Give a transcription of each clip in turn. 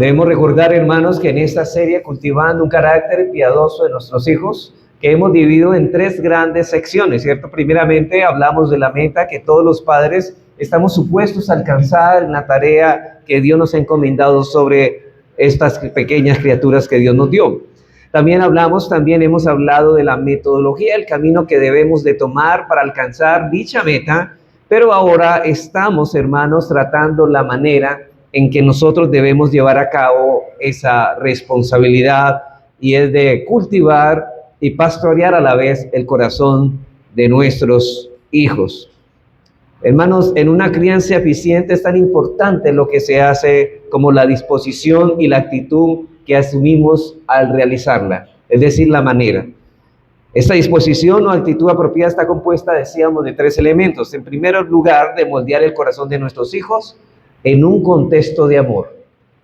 Debemos recordar, hermanos, que en esta serie Cultivando un carácter piadoso de nuestros hijos, que hemos dividido en 3 grandes secciones, ¿cierto? Primeramente hablamos de la meta que todos los padres estamos supuestos a alcanzar en la tarea que Dios nos ha encomendado sobre estas pequeñas criaturas que Dios nos dio. También hemos hablado de la metodología, el camino que debemos de tomar para alcanzar dicha meta, pero ahora estamos, hermanos, tratando la manera en que nosotros debemos llevar a cabo esa responsabilidad, y es de cultivar y pastorear a la vez el corazón de nuestros hijos. Hermanos, en una crianza eficiente es tan importante lo que se hace como la disposición y la actitud que asumimos al realizarla, es decir, la manera. Esta disposición o actitud apropiada está compuesta, decíamos, de 3 elementos. En primer lugar, de moldear el corazón de nuestros hijos en un contexto de amor.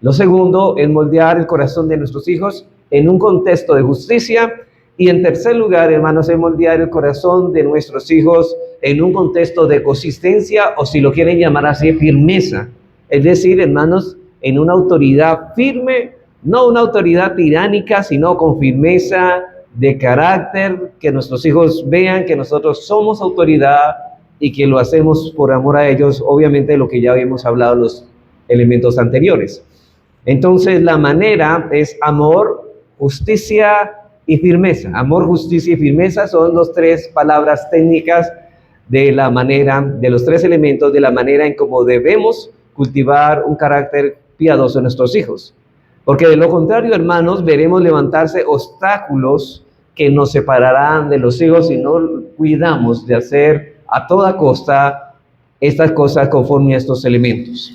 Lo segundo es moldear el corazón de nuestros hijos en un contexto de justicia. Y en tercer lugar, hermanos, es moldear el corazón de nuestros hijos en un contexto de consistencia, o si lo quieren llamar así, firmeza. Es decir, hermanos, en una autoridad firme, no una autoridad tiránica, sino con firmeza de carácter, que nuestros hijos vean que nosotros somos autoridad y que lo hacemos por amor a ellos, obviamente de lo que ya habíamos hablado en los elementos anteriores. Entonces, la manera es amor, justicia y firmeza. Amor, justicia y firmeza son las 3 palabras técnicas de la manera, de los 3 elementos de la manera en cómo debemos cultivar un carácter piadoso en nuestros hijos. Porque de lo contrario, hermanos, veremos levantarse obstáculos que nos separarán de los hijos si no cuidamos de hacer a toda costa estas cosas conforme a estos elementos.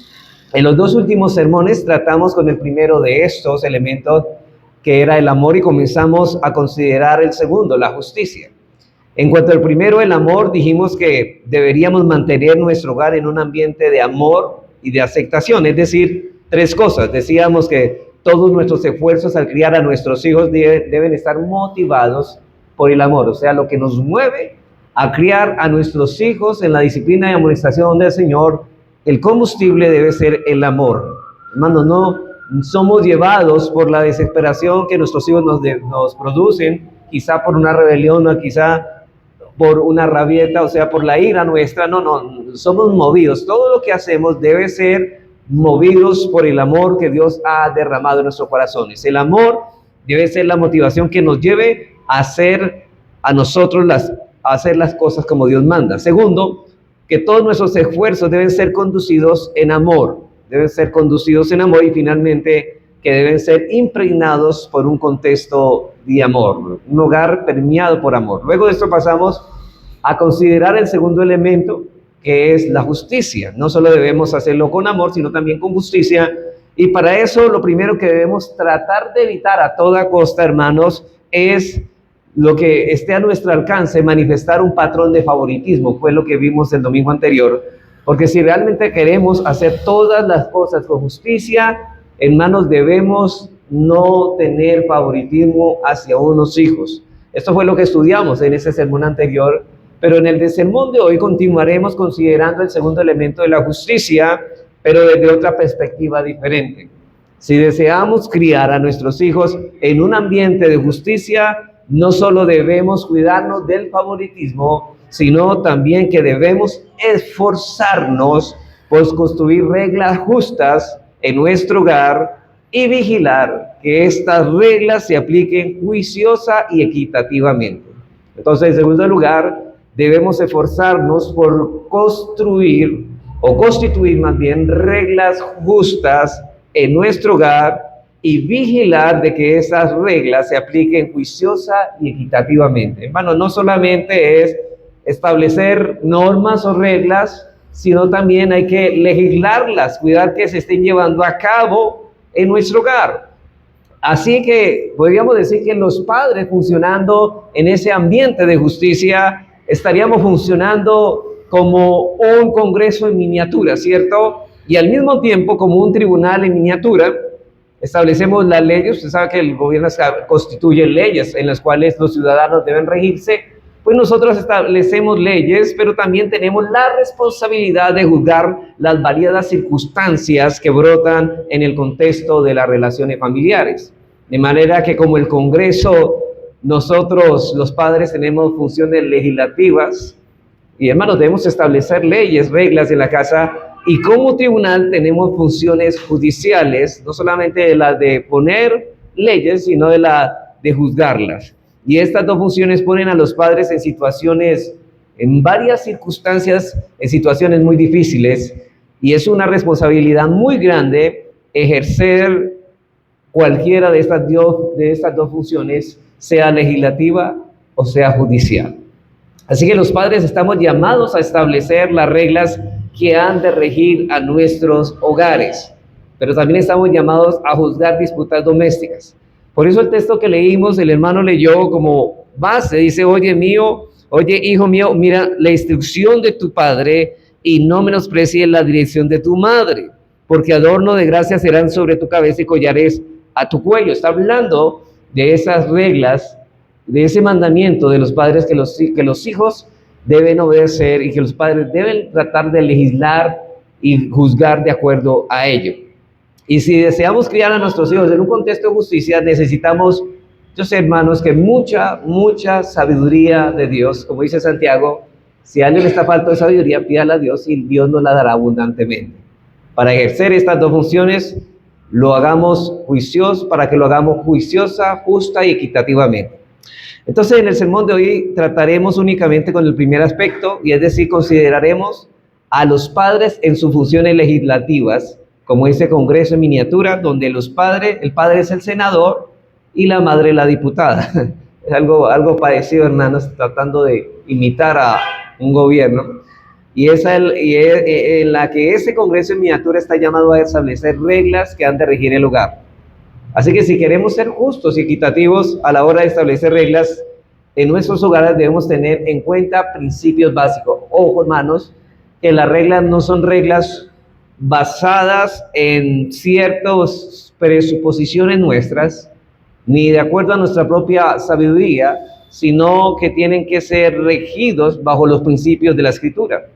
En los 2 últimos sermones tratamos con el primero de estos elementos, que era el amor, y comenzamos a considerar el segundo, la justicia. En cuanto al primero, el amor, dijimos que deberíamos mantener nuestro hogar en un ambiente de amor y de aceptación, es decir, 3 cosas. Decíamos que todos nuestros esfuerzos al criar a nuestros hijos deben estar motivados por el amor, o sea, lo que nos mueve a criar a nuestros hijos en la disciplina y amonestación del Señor, el combustible debe ser el amor. Hermanos, no somos llevados por la desesperación que nuestros hijos nos producen, quizá por una rebelión o quizá por una rabieta, o sea, por la ira nuestra. No, somos movidos. Todo lo que hacemos debe ser movidos por el amor que Dios ha derramado en nuestros corazones. El amor debe ser la motivación que nos lleve a hacer a nosotros hacer las cosas como Dios manda. Segundo, que todos nuestros esfuerzos deben ser conducidos en amor. Y finalmente, que deben ser impregnados por un contexto de amor, un hogar permeado por amor. Luego de esto pasamos a considerar el segundo elemento, que es la justicia. No solo debemos hacerlo con amor, sino también con justicia. Y para eso, lo primero que debemos tratar de evitar a toda costa, hermanos, es lo que esté a nuestro alcance, manifestar un patrón de favoritismo. Fue lo que vimos el domingo anterior. Porque si realmente queremos hacer todas las cosas con justicia, hermanos, debemos no tener favoritismo hacia unos hijos. Esto fue lo que estudiamos en ese sermón anterior, pero en el sermón de hoy continuaremos considerando el segundo elemento de la justicia, pero desde otra perspectiva diferente. Si deseamos criar a nuestros hijos en un ambiente de justicia, no solo debemos cuidarnos del favoritismo, sino también que debemos esforzarnos por construir reglas justas en nuestro hogar y vigilar que estas reglas se apliquen juiciosa y equitativamente. Entonces, en segundo lugar, debemos esforzarnos por constituir más bien reglas justas en nuestro hogar y vigilar de que esas reglas se apliquen juiciosa y equitativamente. Hermano, no solamente es establecer normas o reglas, sino también hay que legislarlas, cuidar que se estén llevando a cabo en nuestro hogar. Así que podríamos decir que los padres, funcionando en ese ambiente de justicia, estaríamos funcionando como un congreso en miniatura, ¿cierto? Y al mismo tiempo como un tribunal en miniatura. Establecemos las leyes. Usted sabe que el gobierno constituye leyes en las cuales los ciudadanos deben regirse, pues nosotros establecemos leyes, pero también tenemos la responsabilidad de juzgar las variadas circunstancias que brotan en el contexto de las relaciones familiares. De manera que como el Congreso, nosotros los padres tenemos funciones legislativas y hermanos debemos establecer leyes, reglas en la casa, y como tribunal tenemos funciones judiciales, no solamente las de poner leyes, sino de juzgarlas. Y estas dos funciones ponen a los padres en situaciones, en varias circunstancias, en situaciones muy difíciles, y es una responsabilidad muy grande ejercer cualquiera de estas dos funciones, sea legislativa o sea judicial. Así que los padres estamos llamados a establecer las reglas que han de regir a nuestros hogares, pero también estamos llamados a juzgar disputas domésticas. Por eso el texto que leímos, el hermano leyó como base, dice, oye hijo mío, mira la instrucción de tu padre y no menosprecies la dirección de tu madre, porque adorno de gracia serán sobre tu cabeza y collares a tu cuello. Está hablando de esas reglas, de ese mandamiento de los padres que los hijos deben obedecer y que los padres deben tratar de legislar y juzgar de acuerdo a ello. Y si deseamos criar a nuestros hijos en un contexto de justicia, necesitamos, yo sé, hermanos, que mucha sabiduría de Dios. Como dice Santiago, si a alguien le está falta de sabiduría, pídala a Dios y Dios nos la dará abundantemente. Para ejercer estas dos funciones, lo hagamos juicioso, para que lo hagamos juiciosa, justa y equitativamente. Entonces, en el sermón de hoy trataremos únicamente con el primer aspecto, y es decir, consideraremos a los padres en sus funciones legislativas, como ese Congreso en miniatura, donde el padre es el senador y la madre la diputada. Es algo parecido, hermanos, tratando de imitar a un gobierno. Y es en la que ese Congreso en miniatura está llamado a establecer reglas que han de regir el hogar. Así que si queremos ser justos y equitativos a la hora de establecer reglas en nuestros hogares, debemos tener en cuenta principios básicos. Ojo, hermanos, que las reglas no son reglas basadas en ciertas presuposiciones nuestras, ni de acuerdo a nuestra propia sabiduría, sino que tienen que ser regidos bajo los principios de la Escritura.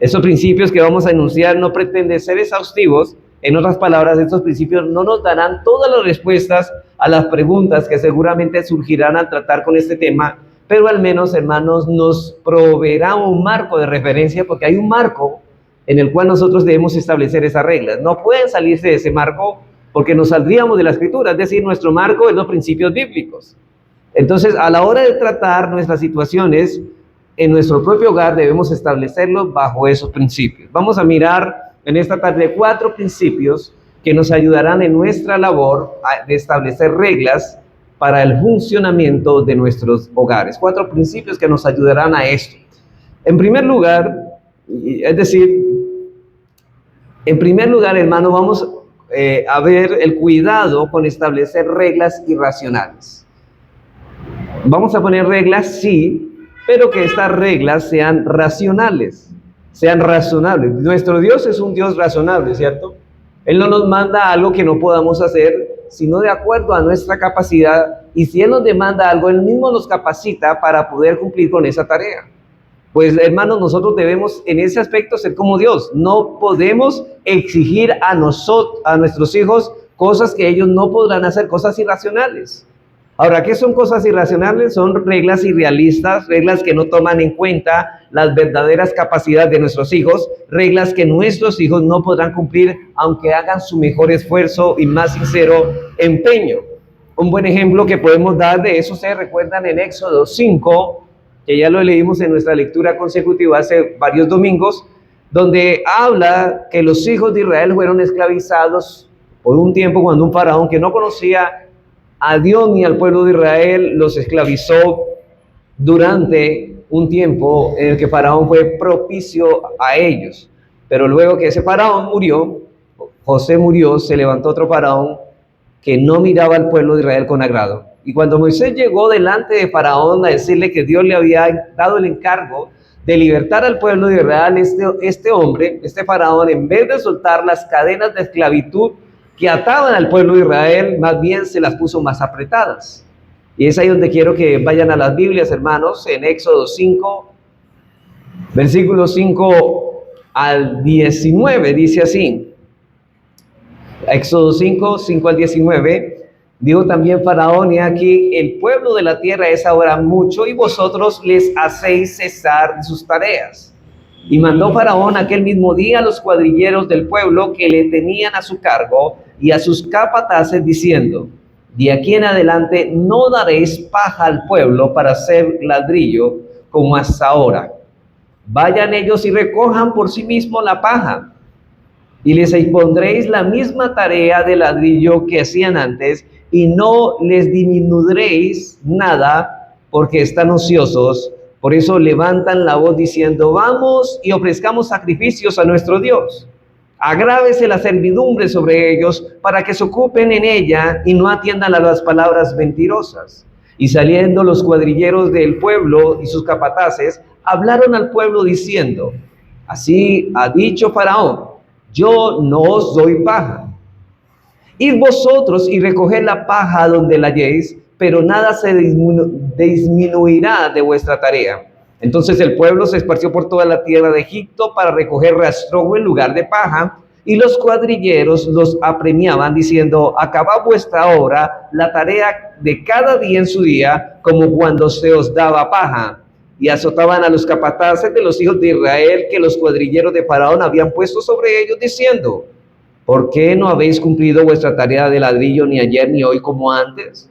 Esos principios que vamos a enunciar no pretenden ser exhaustivos. En otras palabras, estos principios no nos darán todas las respuestas a las preguntas que seguramente surgirán al tratar con este tema, pero al menos, hermanos, nos proveerá un marco de referencia, porque hay un marco en el cual nosotros debemos establecer esas reglas. No pueden salirse de ese marco porque nos saldríamos de la Escritura, es decir, nuestro marco es los principios bíblicos. Entonces, a la hora de tratar nuestras situaciones en nuestro propio hogar, debemos establecerlos bajo esos principios. Vamos a mirar en esta tarde 4 principios que nos ayudarán en nuestra labor de establecer reglas para el funcionamiento de nuestros hogares. 4 principios que nos ayudarán a esto. En primer lugar, hermano, vamos a ver el cuidado con establecer reglas irracionales. Vamos a poner reglas, sí, pero que estas reglas sean racionales, sean razonables. Nuestro Dios es un Dios razonable, ¿cierto? Él no nos manda algo que no podamos hacer, sino de acuerdo a nuestra capacidad, y si Él nos demanda algo, Él mismo nos capacita para poder cumplir con esa tarea. Pues, hermanos, nosotros debemos en ese aspecto ser como Dios. No podemos exigir a nuestros hijos cosas que ellos no podrán hacer, cosas irracionales. Ahora, ¿qué son cosas irracionales? Son reglas irrealistas, reglas que no toman en cuenta las verdaderas capacidades de nuestros hijos, reglas que nuestros hijos no podrán cumplir aunque hagan su mejor esfuerzo y más sincero empeño. Un buen ejemplo que podemos dar de eso, ustedes recuerdan en Éxodo 5, que ya lo leímos en nuestra lectura consecutiva hace varios domingos, donde habla que los hijos de Israel fueron esclavizados por un tiempo cuando un faraón que no conocía a Dios ni al pueblo de Israel los esclavizó durante un tiempo en el que Faraón fue propicio a ellos. Pero luego que ese faraón murió, José murió, se levantó otro faraón que no miraba al pueblo de Israel con agrado. Y cuando Moisés llegó delante de Faraón a decirle que Dios le había dado el encargo de libertar al pueblo de Israel, este faraón, en vez de soltar las cadenas de esclavitud que ataban al pueblo de Israel, más bien se las puso más apretadas. Y es ahí donde quiero que vayan a las Biblias, hermanos, en Éxodo 5, versículos 5 al 19, dice así. Éxodo 5, 5 al 19. Dijo también Faraón: y aquí el pueblo de la tierra es ahora mucho, y vosotros les hacéis cesar de sus tareas. Y mandó Faraón aquel mismo día a los cuadrilleros del pueblo que le tenían a su cargo y a sus capataces, diciendo: de aquí en adelante no daréis paja al pueblo para hacer ladrillo como hasta ahora. Vayan ellos y recojan por sí mismos la paja, y les impondréis la misma tarea de ladrillo que hacían antes, y no les disminuiréis nada, porque están ociosos. Por eso levantan la voz diciendo: vamos y ofrezcamos sacrificios a nuestro Dios. Agrávese la servidumbre sobre ellos, para que se ocupen en ella y no atiendan a las palabras mentirosas. Y saliendo los cuadrilleros del pueblo y sus capataces, hablaron al pueblo diciendo: así ha dicho Faraón: yo no os doy paja. Id vosotros y recoged la paja donde la halléis, pero nada se disminuirá de vuestra tarea. Entonces el pueblo se esparció por toda la tierra de Egipto para recoger rastrojo en lugar de paja, y los cuadrilleros los apremiaban diciendo: acabad vuestra obra, la tarea de cada día en su día, como cuando se os daba paja. Y azotaban a los capataces de los hijos de Israel que los cuadrilleros de Faraón habían puesto sobre ellos, diciendo: ¿por qué no habéis cumplido vuestra tarea de ladrillo ni ayer ni hoy como antes?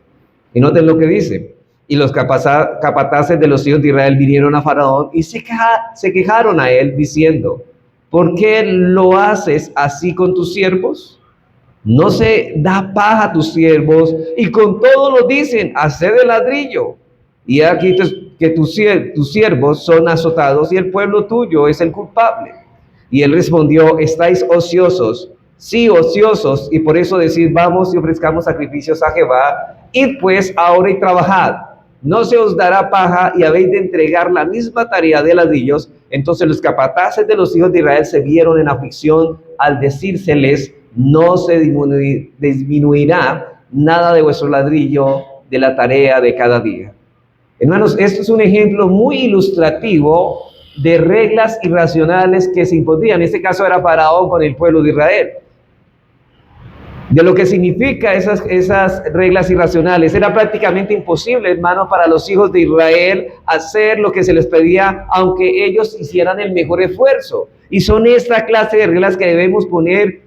Y noten lo que dice: y los capataces de los hijos de Israel vinieron a Faraón y se quejaron a él, diciendo: ¿por qué lo haces así con tus siervos? No se da paja a tus siervos, y con todo lo dicen: haced el ladrillo. Y aquí que tus siervos son azotados, y el pueblo tuyo es el culpable. Y él respondió: estáis ociosos. Sí, ociosos, y por eso decid: vamos y ofrezcamos sacrificios a Jehová. Id pues ahora y trabajad, no se os dará paja, y habéis de entregar la misma tarea de ladrillos. Entonces los capataces de los hijos de Israel se vieron en aflicción al decírseles: no se disminuirá nada de vuestro ladrillo de la tarea de cada día. Hermanos, esto es un ejemplo muy ilustrativo de reglas irracionales que se impondrían. En este caso era Faraón con el pueblo de Israel. De lo que significa esas reglas irracionales. Era prácticamente imposible, hermanos, para los hijos de Israel hacer lo que se les pedía, aunque ellos hicieran el mejor esfuerzo. Y son esta clase de reglas que debemos poner,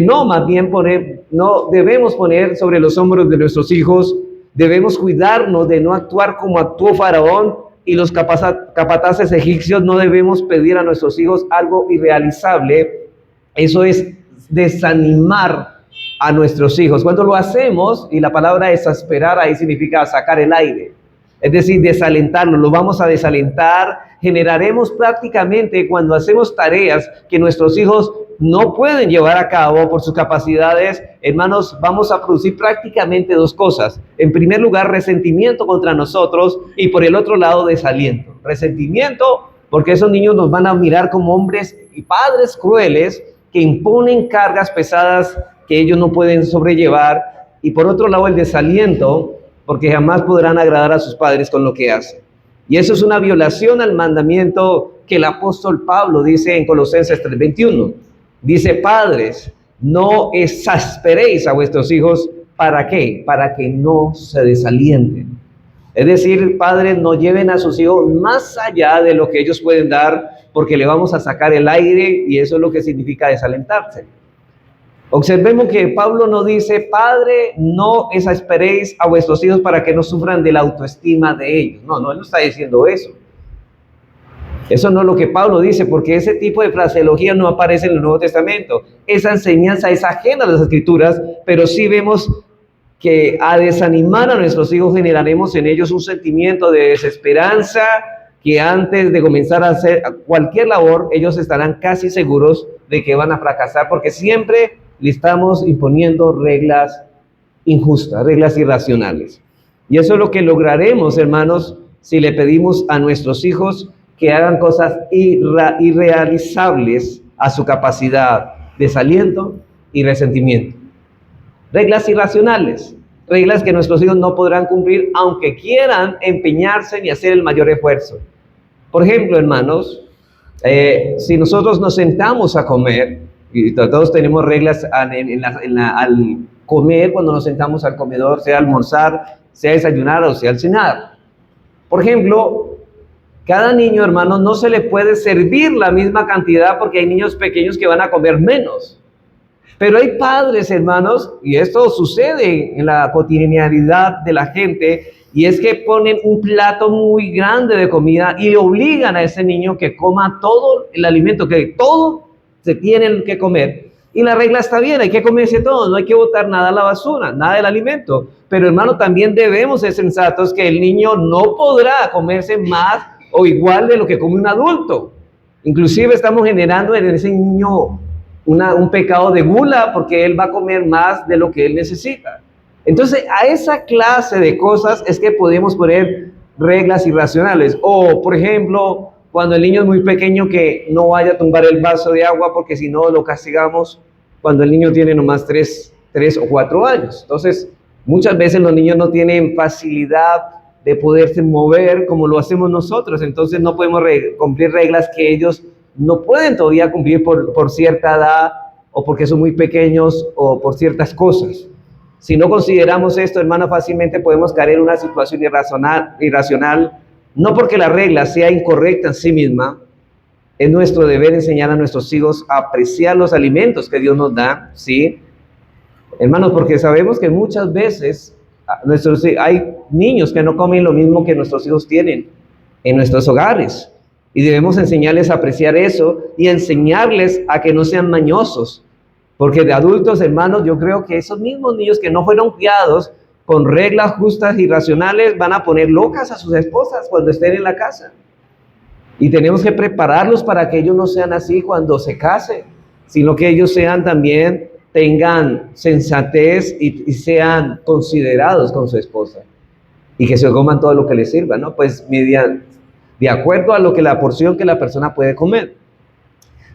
no debemos poner sobre los hombros de nuestros hijos. Debemos cuidarnos de no actuar como actuó Faraón y los capataces egipcios. No debemos pedir a nuestros hijos algo irrealizable. Eso es desanimar a nuestros hijos. Cuando lo hacemos, y la palabra exasperar ahí significa sacar el aire, es decir, desalentarnos, lo vamos a desalentar. Generaremos prácticamente, cuando hacemos tareas que nuestros hijos no pueden llevar a cabo por sus capacidades, hermanos, vamos a producir prácticamente dos cosas. En primer lugar, resentimiento contra nosotros, y por el otro lado, desaliento. Resentimiento, porque esos niños nos van a mirar como hombres y padres crueles que imponen cargas pesadas que ellos no pueden sobrellevar. Y por otro lado, el desaliento, porque jamás podrán agradar a sus padres con lo que hacen. Y eso es una violación al mandamiento que el apóstol Pablo dice en Colosenses 3:21. Dice: padres, no exasperéis a vuestros hijos. ¿Para qué? Para que no se desalienten. Es decir, padres, no lleven a sus hijos más allá de lo que ellos pueden dar, porque le vamos a sacar el aire, y eso es lo que significa desalentarse. Observemos que Pablo no dice: padre, no exasperéis a vuestros hijos para que no sufran de la autoestima de ellos. No, él no está diciendo eso. Eso no es lo que Pablo dice, porque ese tipo de fraseología no aparece en el Nuevo Testamento. Esa enseñanza es ajena a las Escrituras, pero sí vemos que a desanimar a nuestros hijos generaremos en ellos un sentimiento de desesperanza, que antes de comenzar a hacer cualquier labor, ellos estarán casi seguros de que van a fracasar, porque siempre le estamos imponiendo reglas injustas, reglas irracionales. Y eso es lo que lograremos, hermanos, si le pedimos a nuestros hijos que hagan cosas irrealizables a su capacidad, desaliento y resentimiento. Reglas irracionales. reglas que nuestros hijos no podrán cumplir aunque quieran empeñarse y hacer el mayor esfuerzo. Por ejemplo, hermanos, si nosotros nos sentamos a comer, y todos tenemos reglas al comer cuando nos sentamos al comedor, sea almorzar, sea desayunar o sea al cenar. Por ejemplo, cada niño, hermanos, no se le puede servir la misma cantidad porque hay niños pequeños que van a comer menos. Pero hay padres, hermanos, y esto sucede en la cotidianidad de la gente, y es que ponen un plato muy grande de comida y obligan a ese niño que coma todo el alimento, que todo se tiene que comer. Y la regla está bien, hay que comerse todo, no hay que botar nada a la basura, nada del alimento. Pero, hermano, también debemos ser sensatos que el niño no podrá comerse más o igual de lo que come un adulto. Inclusive estamos generando en ese niño un pecado de gula porque él va a comer más de lo que él necesita. Entonces, a esa clase de cosas es que podemos poner reglas irracionales. O, por ejemplo, cuando el niño es muy pequeño, que no vaya a tumbar el vaso de agua porque si no lo castigamos cuando el niño tiene nomás 3 o 4 años. Entonces, muchas veces los niños no tienen facilidad de poderse mover como lo hacemos nosotros. Entonces, no podemos cumplir reglas que ellos no pueden todavía cumplir por cierta edad o porque son muy pequeños o por ciertas cosas. Si no consideramos esto, hermano, fácilmente podemos caer en una situación irracional, no porque la regla sea incorrecta en sí misma. Es nuestro deber enseñar a nuestros hijos a apreciar los alimentos que Dios nos da, ¿sí? Hermanos, porque sabemos que muchas veces hay niños que no comen lo mismo que nuestros hijos tienen en nuestros hogares. Y debemos enseñarles a apreciar eso y enseñarles a que no sean mañosos. Porque de adultos, hermanos, yo creo que esos mismos niños que no fueron criados con reglas justas y racionales van a poner locas a sus esposas cuando estén en la casa. Y tenemos que prepararlos para que ellos no sean así cuando se casen, sino que ellos tengan sensatez y sean considerados con su esposa. Y que se coman todo lo que les sirva, ¿no? Pues de acuerdo a la porción que la persona puede comer.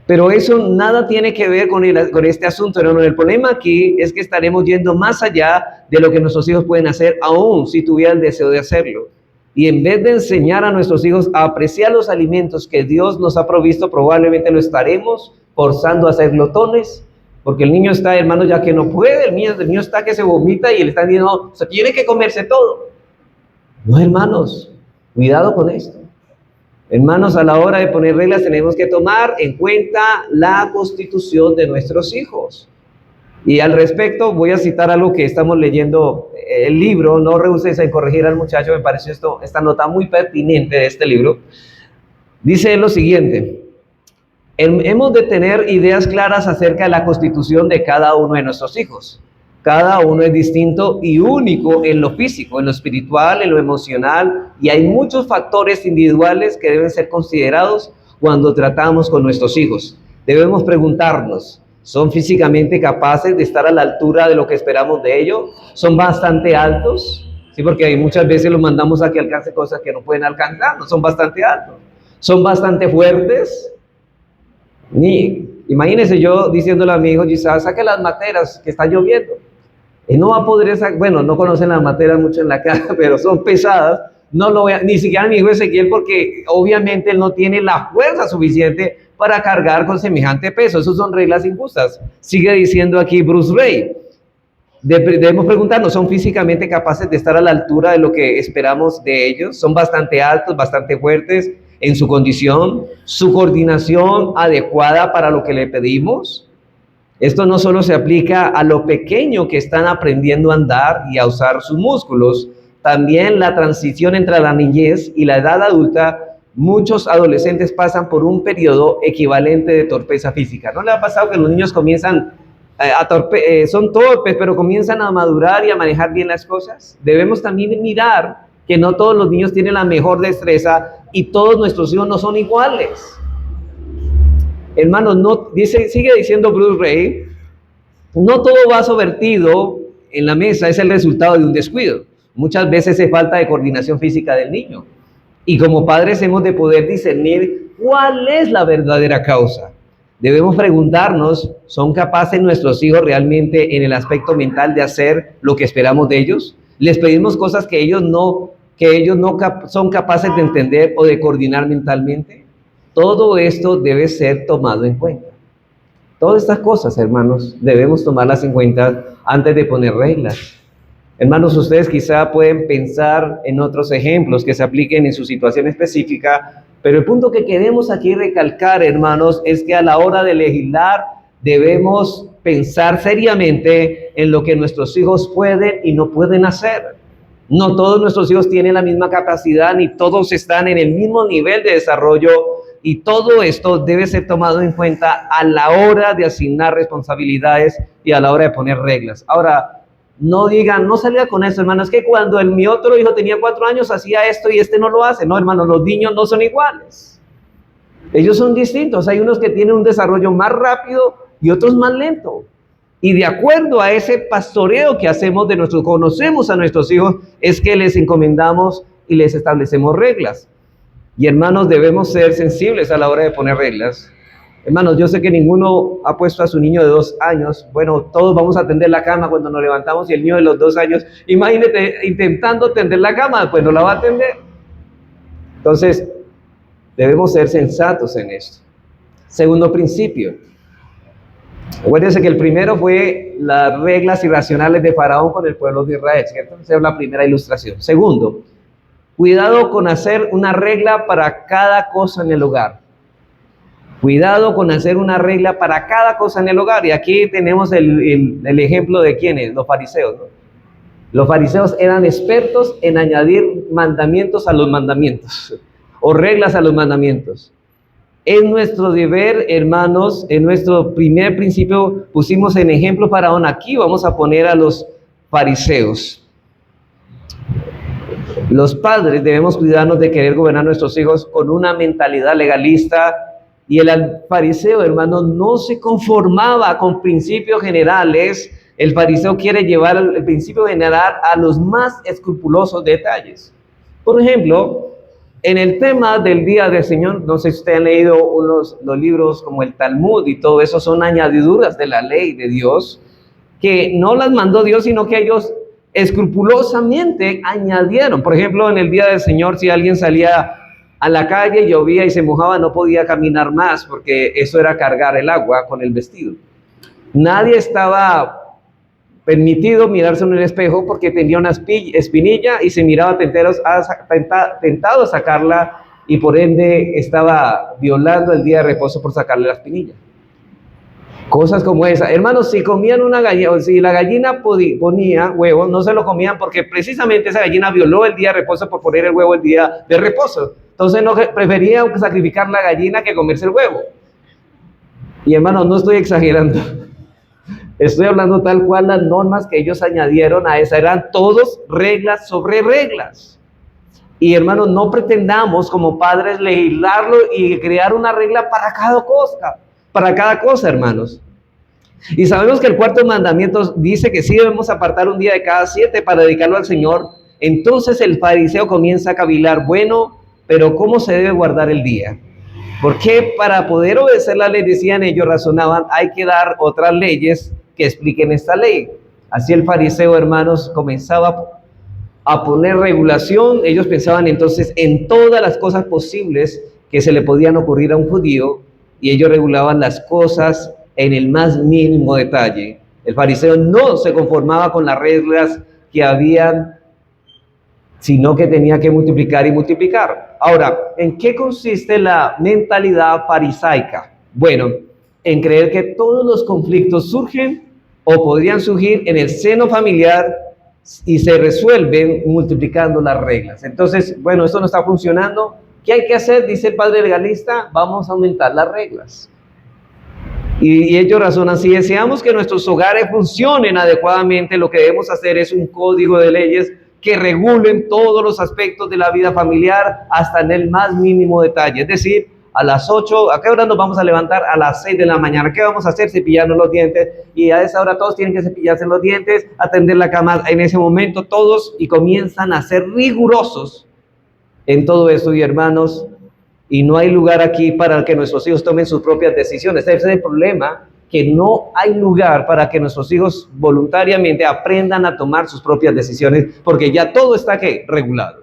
Pero eso nada tiene que ver con este asunto, hermano. El problema aquí es que estaremos yendo más allá de lo que nuestros hijos pueden hacer, aún si tuvieran el deseo de hacerlo. Y en vez de enseñar a nuestros hijos a apreciar los alimentos que Dios nos ha provisto, probablemente lo estaremos forzando a ser glotones, porque el niño está, hermano, ya que no puede, el niño está que se vomita y le están diciendo, se tiene que comerse todo. No, hermanos, cuidado con esto. Hermanos, a la hora de poner reglas tenemos que tomar en cuenta la constitución de nuestros hijos. Y al respecto voy a citar algo que estamos leyendo, el libro, no rehuses en corregir al muchacho, me pareció esta nota muy pertinente de este libro. Dice lo siguiente: hemos de tener ideas claras acerca de la constitución de cada uno de nuestros hijos. Cada uno es distinto y único en lo físico, en lo espiritual, en lo emocional, y hay muchos factores individuales que deben ser considerados cuando tratamos con nuestros hijos. Debemos preguntarnos, ¿son físicamente capaces de estar a la altura de lo que esperamos de ellos? ¿Son bastante altos? Sí, porque muchas veces los mandamos a que alcance cosas que no pueden alcanzar, no son bastante altos. ¿Son bastante fuertes? Imagínense yo diciéndole a mi hijo, quizás saque las materas que está lloviendo. Él no va a poder no conocen las materas mucho en la casa, pero son pesadas. No lo voy ni siquiera mi hijo Ezequiel, porque obviamente él no tiene la fuerza suficiente para cargar con semejante peso. Esas son reglas injustas. Sigue diciendo aquí Bruce Ray. Debemos preguntarnos, ¿son físicamente capaces de estar a la altura de lo que esperamos de ellos? ¿Son bastante altos, bastante fuertes en su condición? ¿Su coordinación adecuada para lo que le pedimos? Esto no solo se aplica a lo pequeño que están aprendiendo a andar y a usar sus músculos, también la transición entre la niñez y la edad adulta. Muchos adolescentes pasan por un periodo equivalente de torpeza física. ¿No le ha pasado que los niños comienzan son torpes, pero comienzan a madurar y a manejar bien las cosas? Debemos también mirar que no todos los niños tienen la mejor destreza y todos nuestros hijos no son iguales. Hermanos, sigue diciendo Bruce Ray, no todo vaso vertido en la mesa es el resultado de un descuido. Muchas veces es falta de coordinación física del niño. Y como padres hemos de poder discernir cuál es la verdadera causa. Debemos preguntarnos, ¿son capaces nuestros hijos realmente en el aspecto mental de hacer lo que esperamos de ellos? ¿Les pedimos cosas que ellos no son capaces de entender o de coordinar mentalmente? Todo esto debe ser tomado en cuenta. Todas estas cosas, hermanos, debemos tomarlas en cuenta antes de poner reglas. Hermanos, ustedes quizá pueden pensar en otros ejemplos que se apliquen en su situación específica, pero el punto que queremos aquí recalcar, hermanos, es que a la hora de legislar debemos pensar seriamente en lo que nuestros hijos pueden y no pueden hacer. No todos nuestros hijos tienen la misma capacidad, ni todos están en el mismo nivel de desarrollo, y todo esto debe ser tomado en cuenta a la hora de asignar responsabilidades y a la hora de poner reglas. Ahora, no digan, no salga con eso, hermano, es que cuando mi otro hijo tenía 4 años hacía esto y este no lo hace. No, hermano, los niños no son iguales. Ellos son distintos. Hay unos que tienen un desarrollo más rápido y otros más lento. Y de acuerdo a ese pastoreo que hacemos conocemos a nuestros hijos, es que les encomendamos y les establecemos reglas. Y hermanos, debemos ser sensibles a la hora de poner reglas. Hermanos, yo sé que ninguno ha puesto a su niño de 2 años. Bueno, todos vamos a tender la cama cuando nos levantamos y el niño de los 2 años, imagínate intentando tender la cama, pues no la va a tender. Entonces, debemos ser sensatos en esto. Segundo principio. Acuérdense que el primero fue las reglas irracionales de Faraón con el pueblo de Israel, ¿cierto? Esa es la primera ilustración. Segundo, cuidado con hacer una regla para cada cosa en el hogar. Cuidado con hacer una regla para cada cosa en el hogar. Y aquí tenemos el ejemplo de quiénes, los fariseos, ¿no? Los fariseos eran expertos en añadir mandamientos a los mandamientos, o reglas a los mandamientos. Es nuestro deber, hermanos, en nuestro primer principio pusimos en ejemplo Faraón. Aquí vamos a poner a los fariseos. Los padres debemos cuidarnos de querer gobernar a nuestros hijos con una mentalidad legalista. Y el fariseo, hermano, no se conformaba con principios generales. El fariseo quiere llevar el principio general a los más escrupulosos detalles. Por ejemplo, en el tema del Día del Señor, no sé si ustedes han leído los libros como el Talmud y todo eso, son añadiduras de la ley de Dios, que no las mandó Dios, sino que ellos escrupulosamente añadieron. Por ejemplo, en el Día del Señor, si alguien salía a la calle, llovía y se mojaba, no podía caminar más, porque eso era cargar el agua con el vestido. Nadie estaba permitido mirarse en el espejo porque tenía una espinilla y se miraba tentado a sacarla, y por ende estaba violando el día de reposo por sacarle la espinilla. Cosas como esa. Hermanos, si comían una gallina, o si la gallina ponía huevo, no se lo comían porque precisamente esa gallina violó el día de reposo por poner el huevo el día de reposo. Entonces no preferían sacrificar la gallina que comerse el huevo. Y hermanos, no estoy exagerando. Estoy hablando tal cual las normas que ellos añadieron a esa. Eran todos reglas sobre reglas. Y hermanos, no pretendamos como padres legislarlo y crear una regla para cada cosa, hermanos. Y sabemos que el cuarto mandamiento dice que sí debemos apartar un día de cada 7 para dedicarlo al Señor. Entonces el fariseo comienza a cavilar, bueno, pero ¿cómo se debe guardar el día? Porque para poder obedecer la ley, decían ellos, razonaban, hay que dar otras leyes que expliquen esta ley. Así el fariseo, hermanos, comenzaba a poner regulación. Ellos pensaban entonces en todas las cosas posibles que se le podían ocurrir a un judío, y ellos regulaban las cosas en el más mínimo detalle. El fariseo no se conformaba con las reglas que habían, sino que tenía que multiplicar y multiplicar. Ahora, ¿en qué consiste la mentalidad farisaica? Bueno, en creer que todos los conflictos surgen o podrían surgir en el seno familiar y se resuelven multiplicando las reglas. Entonces, bueno, esto no está funcionando. ¿Qué hay que hacer? Dice el padre legalista, vamos a aumentar las reglas. Y ellos razonan, si deseamos que nuestros hogares funcionen adecuadamente, lo que debemos hacer es un código de leyes que regulen todos los aspectos de la vida familiar hasta en el más mínimo detalle. Es decir, a las 8, ¿a qué hora nos vamos a levantar? A las 6 de la mañana. ¿Qué vamos a hacer? Cepillarnos los dientes. Y a esa hora todos tienen que cepillarse los dientes, atender la cama en ese momento todos, y comienzan a ser rigurosos en todo eso. Y hermanos, y no hay lugar aquí para que nuestros hijos tomen sus propias decisiones. Ese es el problema, que no hay lugar para que nuestros hijos voluntariamente aprendan a tomar sus propias decisiones, porque ya todo está ¿qué? Regulado.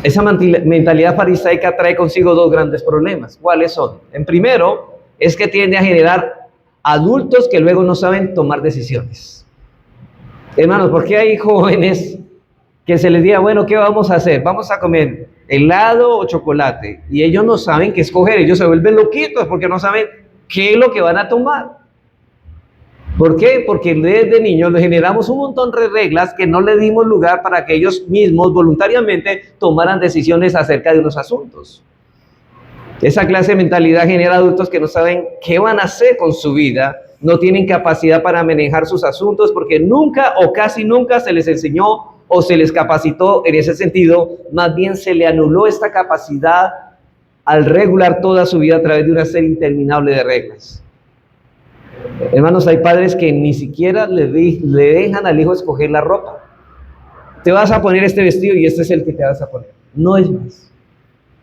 Esa mentalidad farisaica trae consigo dos grandes problemas. ¿Cuáles son? En primero, es que tiende a generar adultos que luego no saben tomar decisiones. Hermanos, ¿por qué hay jóvenes que se les diga, bueno, ¿qué vamos a hacer? Vamos a comer helado o chocolate. Y ellos no saben qué escoger, ellos se vuelven loquitos porque no saben qué es lo que van a tomar. ¿Por qué? Porque desde niños les generamos un montón de reglas que no le dimos lugar para que ellos mismos voluntariamente tomaran decisiones acerca de unos asuntos. Esa clase de mentalidad genera adultos que no saben qué van a hacer con su vida, no tienen capacidad para manejar sus asuntos porque nunca o casi nunca se les enseñó o se les capacitó en ese sentido, más bien se le anuló esta capacidad al regular toda su vida a través de una serie interminable de reglas. Hermanos, hay padres que ni siquiera le dejan al hijo escoger la ropa. Te vas a poner este vestido y este es el que te vas a poner. No es más.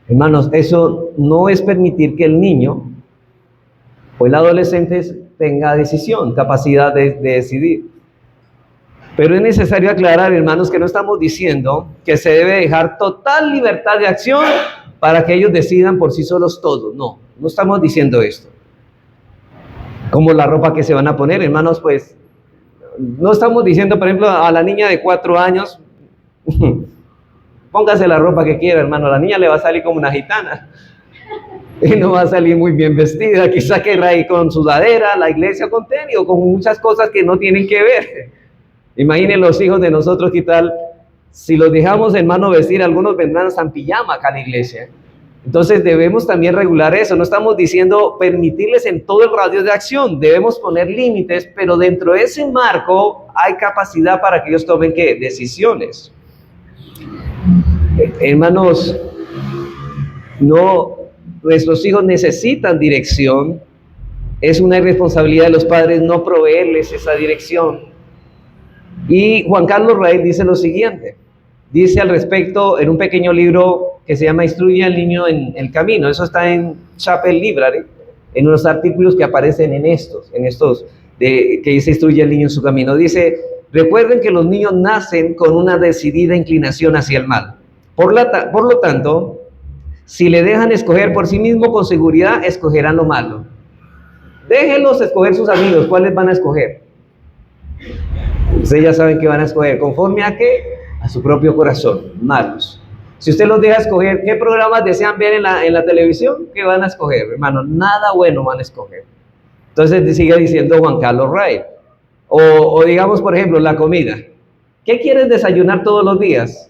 Hermanos, eso no es permitir que el niño o el adolescente tenga decisión, capacidad de decidir. Pero es necesario aclarar, hermanos, que no estamos diciendo que se debe dejar total libertad de acción para que ellos decidan por sí solos todo. No, no estamos diciendo esto. Como la ropa que se van a poner, hermanos, pues no estamos diciendo, por ejemplo, a la niña de 4 años, póngase la ropa que quiera, hermano, a la niña le va a salir como una gitana y no va a salir muy bien vestida, quizá que ir con sudadera, la iglesia con tenis o con muchas cosas que no tienen que ver. Imaginen los hijos de nosotros, ¿qué tal? Si los dejamos, hermano, vestir, algunos vendrán hasta en pijama acá a la iglesia. Entonces debemos también regular eso. No estamos diciendo permitirles en todo el radio de acción. Debemos poner límites, pero dentro de ese marco hay capacidad para que ellos tomen ¿qué? Decisiones. Hermanos, nuestros hijos necesitan dirección. Es una irresponsabilidad de los padres no proveerles esa dirección. Y Juan Carlos Rael dice lo siguiente. Dice al respecto en un pequeño libro que se llama Instruye al niño en el camino. Eso está en Chapel Library, en unos artículos que aparecen en estos que dice Instruye al niño en su camino. Dice, recuerden que los niños nacen con una decidida inclinación hacia el mal. Por lo tanto, si le dejan escoger por sí mismo, con seguridad escogerán lo malo. Déjenlos escoger sus amigos. ¿Cuáles van a escoger? Ustedes ya saben que van a escoger. ¿Conforme a qué? A su propio corazón, malos. Si usted los deja escoger, ¿qué programas desean ver en la televisión? ¿Qué van a escoger, hermano? Nada bueno van a escoger. Entonces sigue diciendo Juan Carlos Rael. O digamos, por ejemplo, la comida. ¿Qué quieres desayunar todos los días?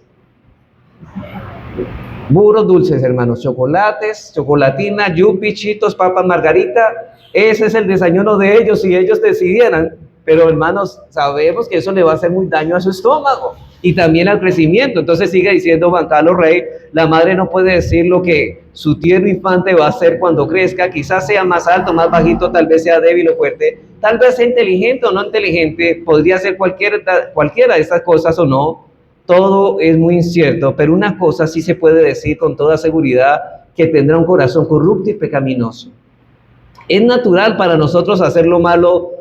Puros dulces, hermanos. Chocolates, chocolatina, yupi, chitos, papas, margarita. Ese es el desayuno de ellos si ellos decidieran. Pero, hermanos, sabemos que eso le va a hacer muy daño a su estómago y también al crecimiento. Entonces sigue diciendo Juan Carlos Rey, la madre no puede decir lo que su tierno infante va a hacer cuando crezca. Quizás sea más alto, más bajito, tal vez sea débil o fuerte, tal vez sea inteligente o no inteligente, podría ser cualquiera de estas cosas o no. Todo es muy incierto, pero una cosa sí se puede decir con toda seguridad, que tendrá un corazón corrupto y pecaminoso. Es natural para nosotros hacer lo malo,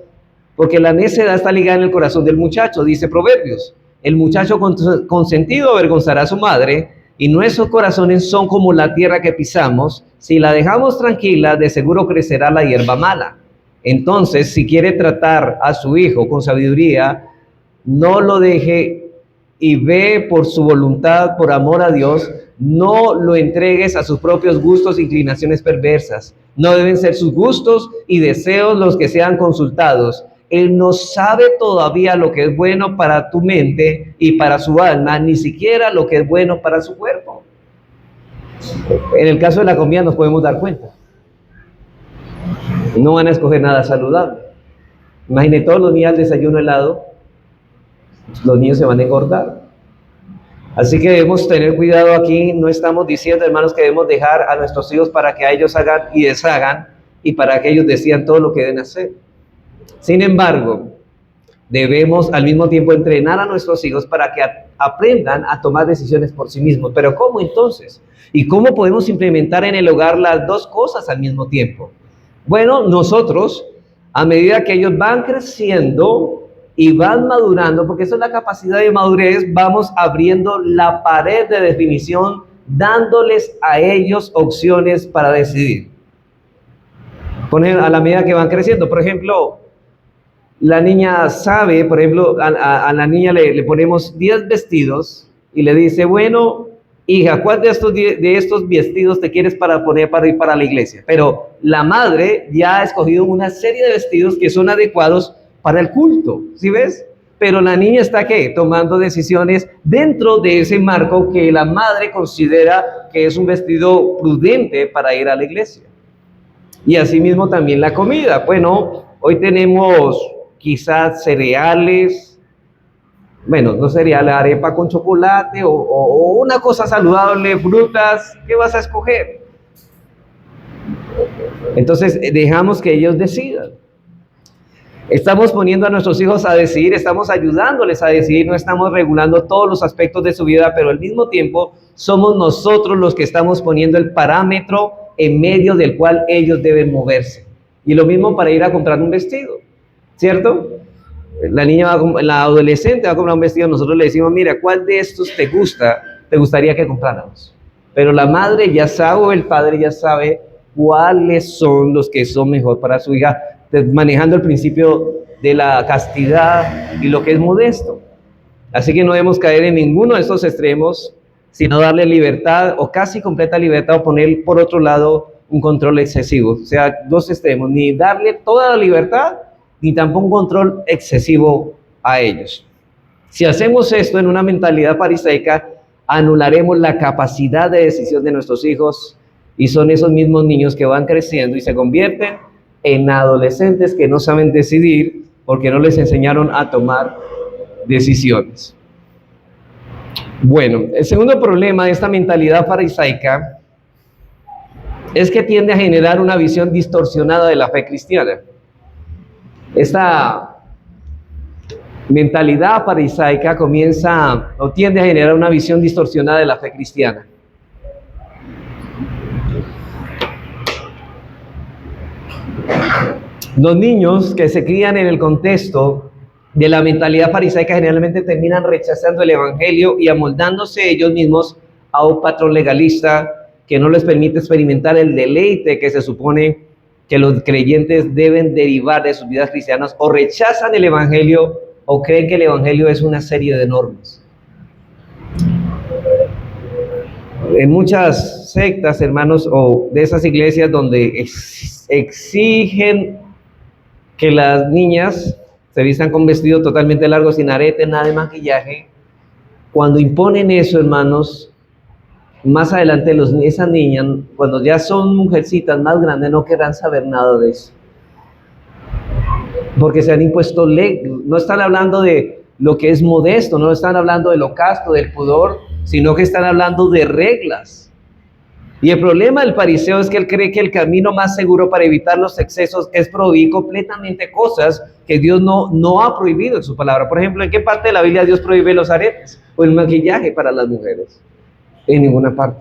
porque la necedad está ligada en el corazón del muchacho, dice Proverbios. El muchacho consentido avergonzará a su madre, y nuestros corazones son como la tierra que pisamos. Si la dejamos tranquila, de seguro crecerá la hierba mala. Entonces, si quiere tratar a su hijo con sabiduría, no lo deje y ve por su voluntad, por amor a Dios. No lo entregues a sus propios gustos e inclinaciones perversas. No deben ser sus gustos y deseos los que sean consultados. Él no sabe todavía lo que es bueno para tu mente y para su alma, ni siquiera lo que es bueno para su cuerpo. En el caso de la comida nos podemos dar cuenta. No van a escoger nada saludable. Imaginen todos los días al desayuno helado, los niños se van a engordar. Así que debemos tener cuidado aquí. No estamos diciendo, hermanos, que debemos dejar a nuestros hijos para que a ellos hagan y deshagan y para que ellos decidan todo lo que deben hacer. Sin embargo, Debemos al mismo tiempo entrenar a nuestros hijos para que aprendan a tomar decisiones por sí mismos. Pero ¿cómo entonces? ¿Y cómo podemos implementar en el hogar las dos cosas al mismo tiempo? Bueno, nosotros, a medida que ellos van creciendo y van madurando, porque eso es la capacidad de madurez, vamos abriendo la pared de definición, dándoles a ellos opciones para decidir. A la medida que van creciendo, por ejemplo, la niña sabe, por ejemplo, a la niña le ponemos 10 vestidos y le dice, bueno, hija, ¿cuál de estos vestidos te quieres para poner para ir para la iglesia? Pero la madre ya ha escogido una serie de vestidos que son adecuados para el culto, ¿sí ves? Pero la niña está, ¿qué? Tomando decisiones dentro de ese marco que la madre considera que es un vestido prudente para ir a la iglesia. Y asimismo también la comida. Bueno, hoy tenemos quizás cereales, bueno, no cereales, arepa con chocolate o una cosa saludable, frutas, ¿qué vas a escoger? Entonces dejamos que ellos decidan. Estamos poniendo a nuestros hijos a decidir, estamos ayudándoles a decidir, no estamos regulando todos los aspectos de su vida, pero al mismo tiempo somos nosotros los que estamos poniendo el parámetro en medio del cual ellos deben moverse. Y lo mismo para ir a comprar un vestido, ¿cierto? La adolescente va a comprar un vestido, nosotros le decimos, mira, ¿cuál de estos te gustaría que compráramos? Pero la madre ya sabe, o el padre ya sabe cuáles son los que son mejor para su hija, manejando el principio de la castidad y lo que es modesto. Así que no debemos caer en ninguno de estos extremos, sino darle libertad o casi completa libertad o poner por otro lado un control excesivo. O sea, dos extremos, ni darle toda la libertad, ni tampoco un control excesivo a ellos. Si hacemos esto en una mentalidad farisaica, anularemos la capacidad de decisión de nuestros hijos y son esos mismos niños que van creciendo y se convierten en adolescentes que no saben decidir porque no les enseñaron a tomar decisiones. Bueno, el segundo problema de esta mentalidad farisaica es que tiende a generar una visión distorsionada de la fe cristiana. Esta mentalidad farisaica comienza o tiende a generar una visión distorsionada de la fe cristiana. Los niños que se crían en el contexto de la mentalidad farisaica generalmente terminan rechazando el evangelio y amoldándose ellos mismos a un patrón legalista que no les permite experimentar el deleite que se supone que los creyentes deben derivar de sus vidas cristianas, o rechazan el evangelio o creen que el evangelio es una serie de normas. En muchas sectas, hermanos, o de esas iglesias donde exigen que las niñas se vistan con vestido totalmente largo, sin arete, nada de maquillaje, cuando imponen eso, hermanos, más adelante esas niñas, cuando ya son mujercitas más grandes, no querrán saber nada de eso. Porque se han impuesto leyes, no están hablando de lo que es modesto, no están hablando de lo casto, del pudor, sino que están hablando de reglas. Y el problema del fariseo es que él cree que el camino más seguro para evitar los excesos es prohibir completamente cosas que Dios no ha prohibido en su palabra. Por ejemplo, ¿en qué parte de la Biblia Dios prohíbe los aretes o el maquillaje para las mujeres? En ninguna parte.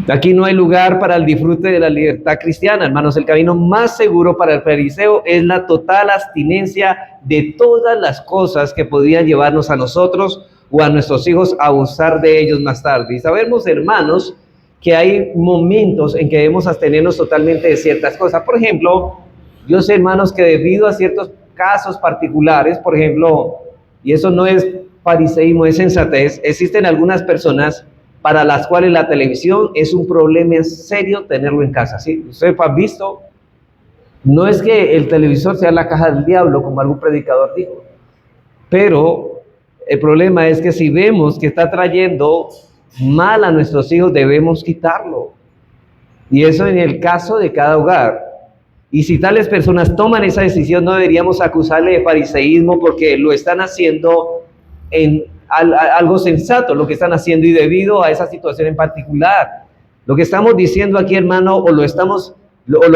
Aquí no hay lugar para el disfrute de la libertad cristiana, hermanos. El camino más seguro para el fariseo es la total abstinencia de todas las cosas que podrían llevarnos a nosotros o a nuestros hijos a abusar de ellos más tarde. Y sabemos, hermanos, que hay momentos en que debemos abstenernos totalmente de ciertas cosas. Por ejemplo, yo sé, hermanos, que debido a ciertos casos particulares, por ejemplo, y eso no es fariseísmo, es sensatez, existen algunas personas para las cuales la televisión es un problema serio tenerlo en casa, ¿sí? Ustedes han visto, no es que el televisor sea la caja del diablo, como algún predicador dijo, pero el problema es que si vemos que está trayendo mal a nuestros hijos, debemos quitarlo. Y eso en el caso de cada hogar. Y si tales personas toman esa decisión, no deberíamos acusarle de fariseísmo porque lo están haciendo en algo sensato, lo que están haciendo, y debido a esa situación en particular. Lo que estamos diciendo aquí, hermano, o lo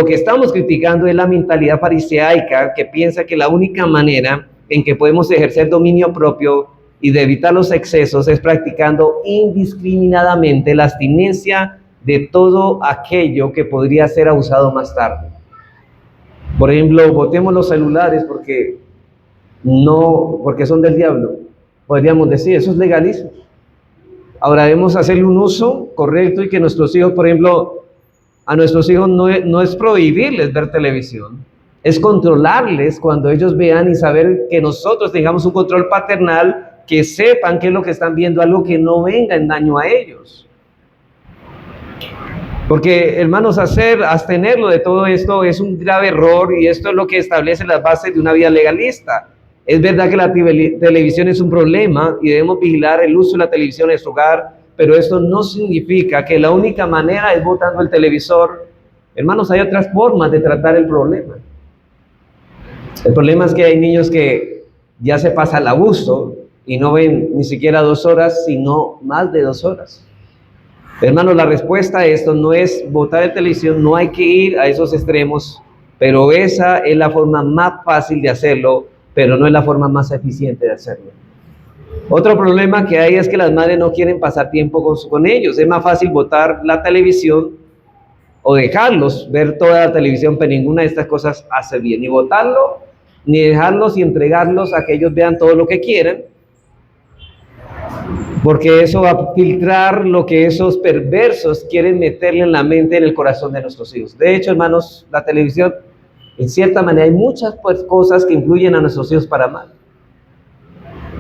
que estamos criticando es la mentalidad fariseica que piensa que la única manera en que podemos ejercer dominio propio y de evitar los excesos es practicando indiscriminadamente la abstinencia de todo aquello que podría ser abusado más tarde. Por ejemplo, botemos los celulares porque son del diablo. Podríamos decir, eso es legalismo. Ahora debemos hacerle un uso correcto y que nuestros hijos, por ejemplo, a nuestros hijos no es prohibirles ver televisión, es controlarles cuando ellos vean y saber que nosotros tengamos un control paternal, que sepan qué es lo que están viendo, algo que no venga en daño a ellos. Porque, hermanos, abstenerlo de todo esto es un grave error y esto es lo que establece las bases de una vida legalista. Es verdad que la televisión es un problema y debemos vigilar el uso de la televisión en su hogar, pero esto no significa que la única manera es botando el televisor. Hermanos, hay otras formas de tratar el problema. El problema es que hay niños que ya se pasa el abuso y no ven ni siquiera 2 horas, sino más de 2 horas. Hermanos, la respuesta a esto no es botar el televisión, no hay que ir a esos extremos, pero esa es la forma más fácil de hacerlo, pero no es la forma más eficiente de hacerlo. Otro problema que hay es que las madres no quieren pasar tiempo con ellos. Es más fácil botar la televisión o dejarlos ver toda la televisión, pero ninguna de estas cosas hace bien. Ni botarlo, ni dejarlos y entregarlos a que ellos vean todo lo que quieran, porque eso va a filtrar lo que esos perversos quieren meterle en la mente, en el corazón de nuestros hijos. De hecho, hermanos, la televisión, en cierta manera, hay muchas cosas que influyen a nuestros hijos para mal.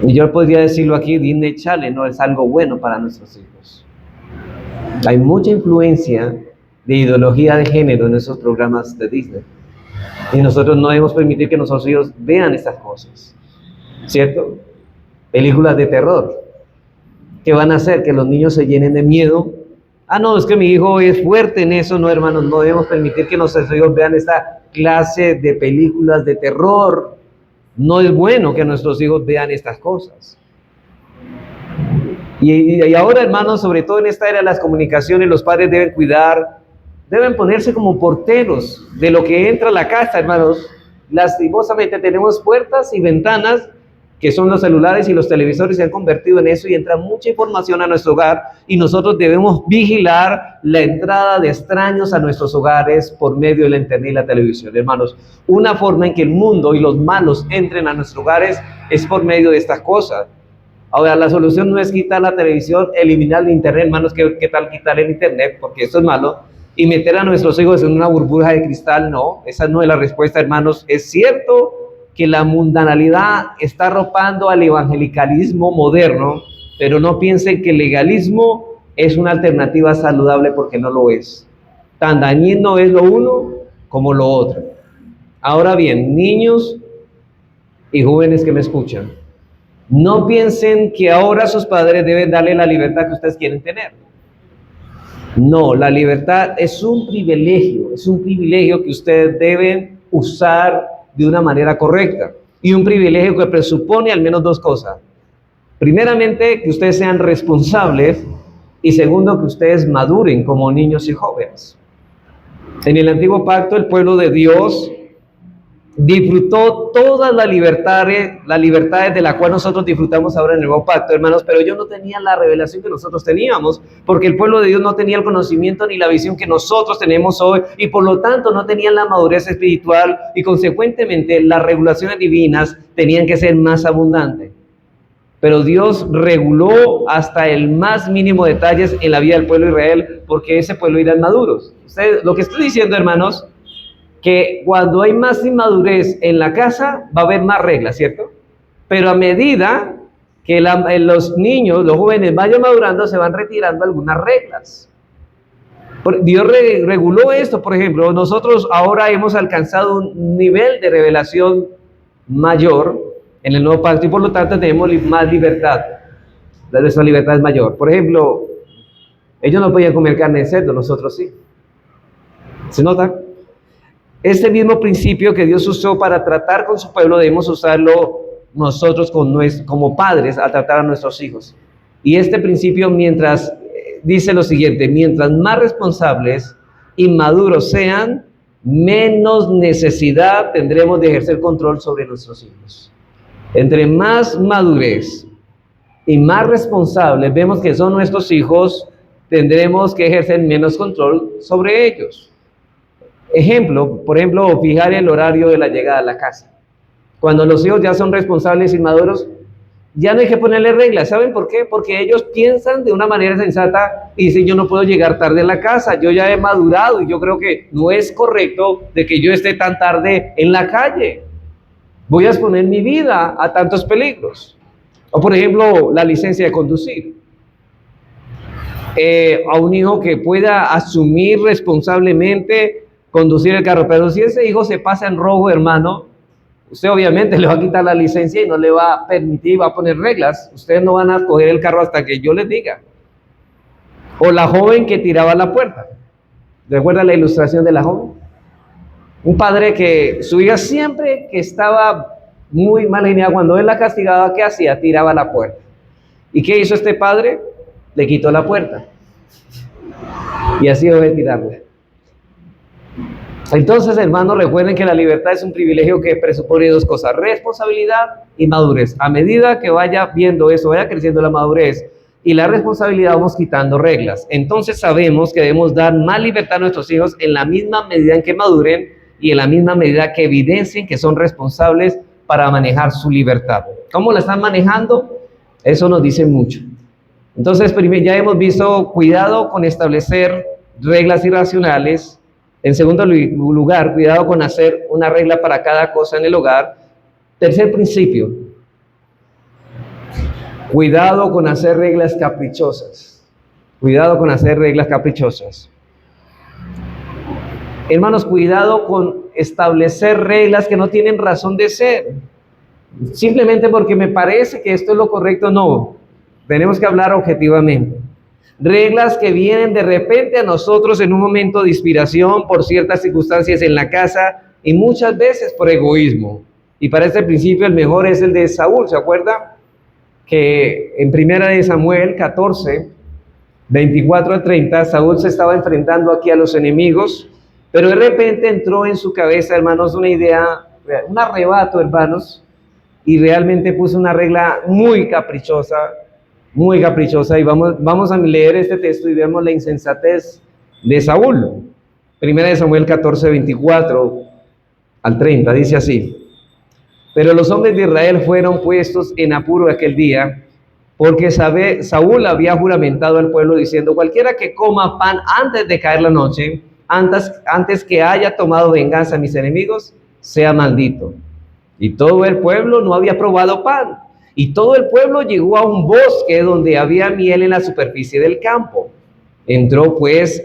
Y yo podría decirlo aquí, Disney Channel no es algo bueno para nuestros hijos. Hay mucha influencia de ideología de género en esos programas de Disney. Y nosotros no debemos permitir que nuestros hijos vean estas cosas, ¿cierto? Películas de terror. ¿Qué van a hacer? Que los niños se llenen de miedo. No, es que mi hijo es fuerte en eso. No, hermanos, no debemos permitir que nuestros hijos vean esta clase de películas de terror. No es bueno que nuestros hijos vean estas cosas. Y ahora, hermanos, sobre todo en esta era de las comunicaciones, los padres deben cuidar, deben ponerse como porteros de lo que entra a la casa, hermanos. Lastimosamente tenemos puertas y ventanas que son los celulares y los televisores, se han convertido en eso y entra mucha información a nuestro hogar y nosotros debemos vigilar la entrada de extraños a nuestros hogares por medio de la internet y la televisión. Hermanos, una forma en que el mundo y los malos entren a nuestros hogares es por medio de estas cosas. Ahora, la solución no es quitar la televisión, eliminar el internet, hermanos. ¿Qué tal quitar el internet? Porque esto es malo. Y meter a nuestros hijos en una burbuja de cristal, no, esa no es la respuesta, hermanos. Es cierto que la mundanalidad está arropando al evangelicalismo moderno, pero no piensen que el legalismo es una alternativa saludable, porque no lo es. Tan dañino es lo uno como lo otro. Ahora bien, niños y jóvenes que me escuchan, no piensen que ahora sus padres deben darle la libertad que ustedes quieren tener. No, la libertad es un privilegio que ustedes deben usar de una manera correcta, y un privilegio que presupone al menos 2 cosas. Primeramente, que ustedes sean responsables, y segundo, que ustedes maduren como niños y jóvenes. En el antiguo pacto, el pueblo de Dios disfrutó todas las libertades de la cual nosotros disfrutamos ahora en el nuevo pacto, hermanos, pero ellos no tenían la revelación que nosotros teníamos, porque el pueblo de Dios no tenía el conocimiento ni la visión que nosotros tenemos hoy, y por lo tanto no tenían la madurez espiritual, y consecuentemente las regulaciones divinas tenían que ser más abundantes. Pero Dios reguló hasta el más mínimo detalles en la vida del pueblo de Israel, porque ese pueblo eran maduros. Lo que estoy diciendo, hermanos, que cuando hay más inmadurez en la casa, va a haber más reglas, ¿cierto? Pero a medida que los niños, los jóvenes vayan madurando, se van retirando algunas reglas. Dios reguló esto, por ejemplo, nosotros ahora hemos alcanzado un nivel de revelación mayor en el nuevo pacto y por lo tanto tenemos más libertad. Nuestra libertad es mayor. Por ejemplo, ellos no podían comer carne de cerdo, nosotros sí. ¿Se nota? Este mismo principio que Dios usó para tratar con su pueblo, debemos usarlo nosotros como padres al tratar a nuestros hijos. Y este principio dice lo siguiente: mientras más responsables y maduros sean, menos necesidad tendremos de ejercer control sobre nuestros hijos. Entre más madurez y más responsables vemos que son nuestros hijos, tendremos que ejercer menos control sobre ellos. Por ejemplo, fijar el horario de la llegada a la casa. Cuando los hijos ya son responsables y maduros, ya no hay que ponerle reglas. ¿Saben por qué? Porque ellos piensan de una manera sensata y dicen, yo no puedo llegar tarde a la casa, yo ya he madurado y yo creo que no es correcto de que yo esté tan tarde en la calle. Voy a exponer mi vida a tantos peligros. O por ejemplo, la licencia de conducir. A un hijo que pueda asumir responsablemente conducir el carro. Pero si ese hijo se pasa en rojo, hermano, usted obviamente le va a quitar la licencia y no le va a permitir, va a poner reglas. Ustedes no van a coger el carro hasta que yo les diga. O la joven que tiraba la puerta. ¿Recuerda la ilustración de la joven? Un padre que su hija siempre que estaba muy mal alineada, cuando él la castigaba, ¿qué hacía? Tiraba la puerta. ¿Y qué hizo este padre? Le quitó la puerta. Y así debe tirarla. Entonces, hermanos, recuerden que la libertad es un privilegio que presupone dos cosas: responsabilidad y madurez. A medida que vaya viendo eso, vaya creciendo la madurez y la responsabilidad, vamos quitando reglas. Entonces sabemos que debemos dar más libertad a nuestros hijos en la misma medida en que maduren y en la misma medida que evidencien que son responsables para manejar su libertad. ¿Cómo la están manejando? Eso nos dice mucho. Entonces, ya hemos visto cuidado con establecer reglas irracionales. En segundo lugar, cuidado con hacer una regla para cada cosa en el hogar. Tercer principio, cuidado con hacer reglas caprichosas. Cuidado con hacer reglas caprichosas. Hermanos, cuidado con establecer reglas que no tienen razón de ser. Simplemente porque me parece que esto es lo correcto, no. Tenemos que hablar objetivamente. Reglas que vienen de repente a nosotros en un momento de inspiración por ciertas circunstancias en la casa y muchas veces por egoísmo. Y para este principio el mejor es el de Saúl. ¿Se acuerda? Que en 1 Samuel 14, 24 a 30, Saúl se estaba enfrentando aquí a los enemigos, pero de repente entró en su cabeza, hermanos, una idea, un arrebato, hermanos, y realmente puso una regla muy caprichosa, y vamos a leer este texto y vemos la insensatez de Saúl. 1 Samuel 14, 24 al 30, dice así: pero los hombres de Israel fueron puestos en apuro aquel día, porque Saúl había juramentado al pueblo diciendo: cualquiera que coma pan antes de caer la noche, antes que haya tomado venganza a mis enemigos, sea maldito. Y todo el pueblo no había probado pan. Y todo el pueblo llegó a un bosque donde había miel en la superficie del campo. Entró pues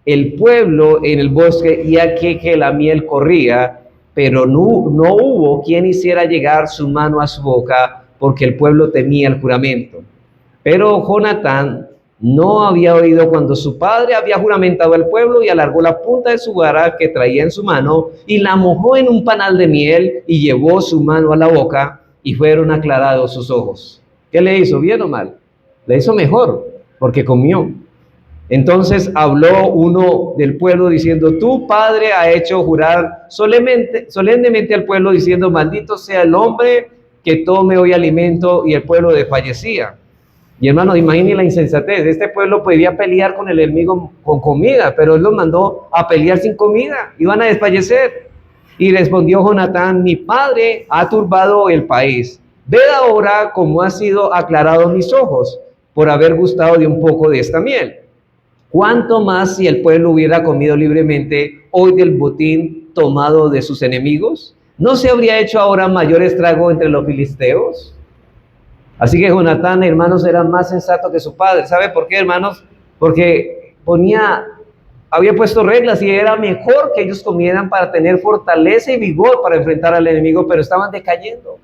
el pueblo en el bosque y aquí que la miel corría, pero no hubo quien hiciera llegar su mano a su boca, porque el pueblo temía el juramento. Pero Jonatán no había oído cuando su padre había juramentado al pueblo, y alargó la punta de su vara que traía en su mano y la mojó en un panal de miel y llevó su mano a la boca, y fueron aclarados sus ojos. ¿Qué le hizo? ¿Bien o mal? Le hizo mejor, porque comió. Entonces habló uno del pueblo diciendo: tu padre ha hecho jurar solemnemente al pueblo diciendo: maldito sea el hombre que tome hoy alimento. Y el pueblo desfallecía. Y hermanos, imaginen la insensatez. Este pueblo podía pelear con el enemigo con comida, pero él los mandó a pelear sin comida. Iban a desfallecer. Y respondió Jonatán: mi padre ha turbado el país. Ved ahora cómo ha sido aclarado mis ojos por haber gustado de un poco de esta miel. ¿Cuánto más si el pueblo hubiera comido libremente hoy del botín tomado de sus enemigos? ¿No se habría hecho ahora mayor estrago entre los filisteos? Así que Jonatán, hermanos, era más sensato que su padre. ¿Sabe por qué, hermanos? Porque había puesto reglas y era mejor que ellos comieran para tener fortaleza y vigor para enfrentar al enemigo, pero estaban decayendo.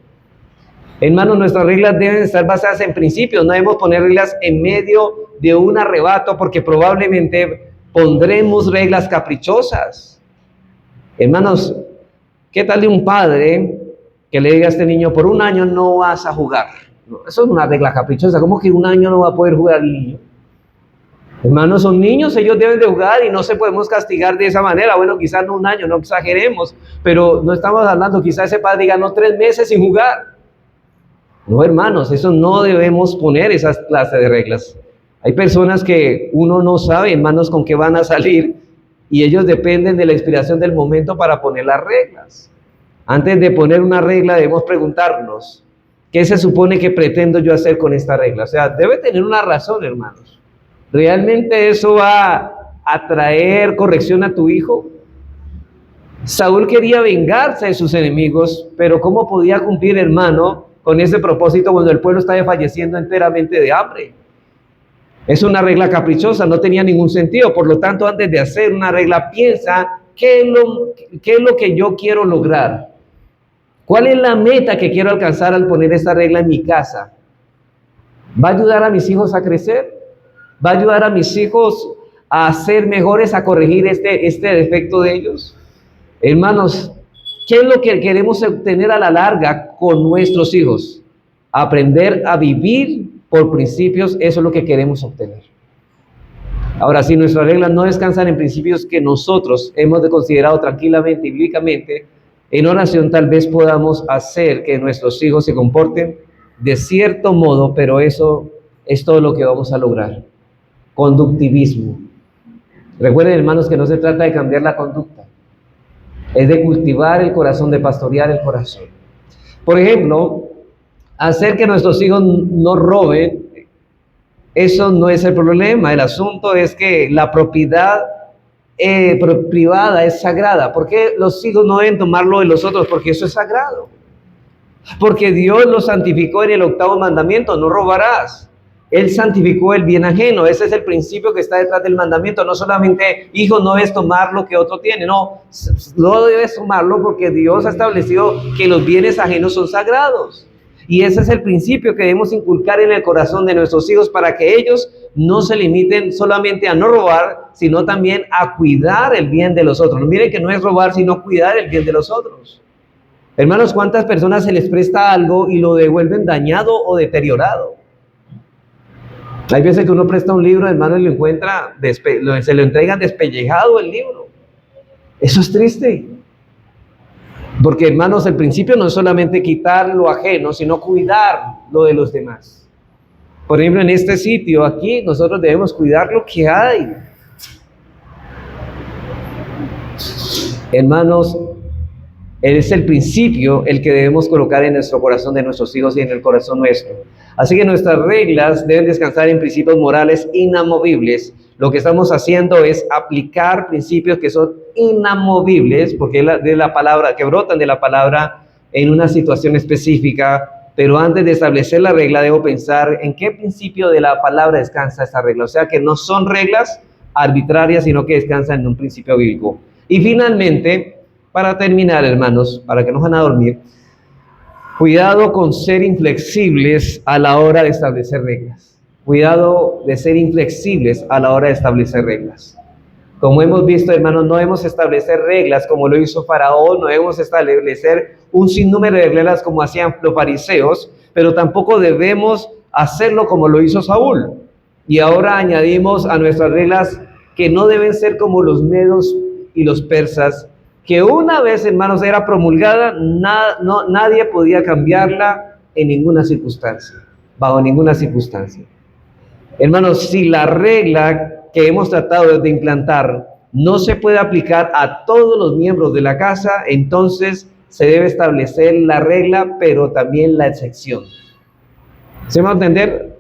Hermanos, nuestras reglas deben estar basadas en principios. No debemos poner reglas en medio de un arrebato, porque probablemente pondremos reglas caprichosas. Hermanos, ¿qué tal de un padre que le diga a este niño: por un año no vas a jugar? No, eso es una regla caprichosa. ¿Cómo que un año no va a poder jugar el niño? Hermanos, son niños, ellos deben de jugar y no se podemos castigar de esa manera. Bueno, quizás no un año, no exageremos, pero no estamos hablando, quizás ese padre diga: no, 3 meses sin jugar. No, hermanos, eso no debemos poner esas clases de reglas. Hay personas que uno no sabe, hermanos, con qué van a salir y ellos dependen de la inspiración del momento para poner las reglas. Antes de poner una regla debemos preguntarnos, ¿qué se supone que pretendo yo hacer con esta regla? O sea, debe tener una razón, hermanos. ¿Realmente eso va a traer corrección a tu hijo? Saúl quería vengarse de sus enemigos, pero ¿cómo podía cumplir, hermano, con ese propósito cuando el pueblo estaba falleciendo enteramente de hambre? Es una regla caprichosa, no tenía ningún sentido. Por lo tanto, antes de hacer una regla, piensa qué es lo que yo quiero lograr. ¿Cuál es la meta que quiero alcanzar al poner esta regla en mi casa? ¿Va a ayudar a mis hijos a crecer? ¿Va a ayudar a mis hijos a ser mejores, a corregir este defecto de ellos? Hermanos, ¿qué es lo que queremos obtener a la larga con nuestros hijos? Aprender a vivir por principios, eso es lo que queremos obtener. Ahora, si nuestras reglas no descansan en principios que nosotros hemos de considerado tranquilamente y bíblicamente, en oración tal vez podamos hacer que nuestros hijos se comporten de cierto modo, pero eso es todo lo que vamos a lograr. Conductivismo. Recuerden, hermanos, que no se trata de cambiar la conducta, es de cultivar el corazón, de pastorear el corazón. Por ejemplo, hacer que nuestros hijos no roben, eso no es el problema. El asunto es que la propiedad privada es sagrada. ¿Por qué los hijos no deben tomarlo de los otros? Porque eso es sagrado. Porque Dios lo santificó en el 8º mandamiento, no robarás. Él santificó el bien ajeno. Ese es el principio que está detrás del mandamiento. No solamente, hijo, no debes tomar lo que otro tiene. No debes tomarlo porque Dios ha establecido que los bienes ajenos son sagrados. Y ese es el principio que debemos inculcar en el corazón de nuestros hijos para que ellos no se limiten solamente a no robar, sino también a cuidar el bien de los otros. Miren que no es robar, sino cuidar el bien de los otros. Hermanos, ¿cuántas personas se les presta algo y lo devuelven dañado o deteriorado? Hay veces que uno presta un libro, hermano, y lo encuentra, se lo entregan despellejado el libro. Eso es triste. Porque, hermanos, el principio no es solamente quitar lo ajeno, sino cuidar lo de los demás. Por ejemplo, en este sitio, aquí, nosotros debemos cuidar lo que hay. Hermanos, es el principio el que debemos colocar en nuestro corazón de nuestros hijos y en el corazón nuestro. Así que nuestras reglas deben descansar en principios morales inamovibles. Lo que estamos haciendo es aplicar principios que son inamovibles, porque es de la palabra, que brotan de la palabra en una situación específica. Pero antes de establecer la regla, debo pensar en qué principio de la palabra descansa esta regla. O sea, que no son reglas arbitrarias, sino que descansan en un principio bíblico. Y finalmente, para terminar, hermanos, para que no van a dormir, cuidado con ser inflexibles a la hora de establecer reglas. Cuidado de ser inflexibles a la hora de establecer reglas. Como hemos visto, hermanos, no debemos establecer reglas como lo hizo Faraón, no debemos establecer un sinnúmero de reglas como hacían los fariseos, pero tampoco debemos hacerlo como lo hizo Saúl. Y ahora añadimos a nuestras reglas que no deben ser como los medos y los persas, que una vez, hermanos, era promulgada, nadie podía cambiarla en ninguna circunstancia, bajo ninguna circunstancia. Hermanos, si la regla que hemos tratado de implantar no se puede aplicar a todos los miembros de la casa, entonces se debe establecer la regla, pero también la excepción. ¿Se me va a entender?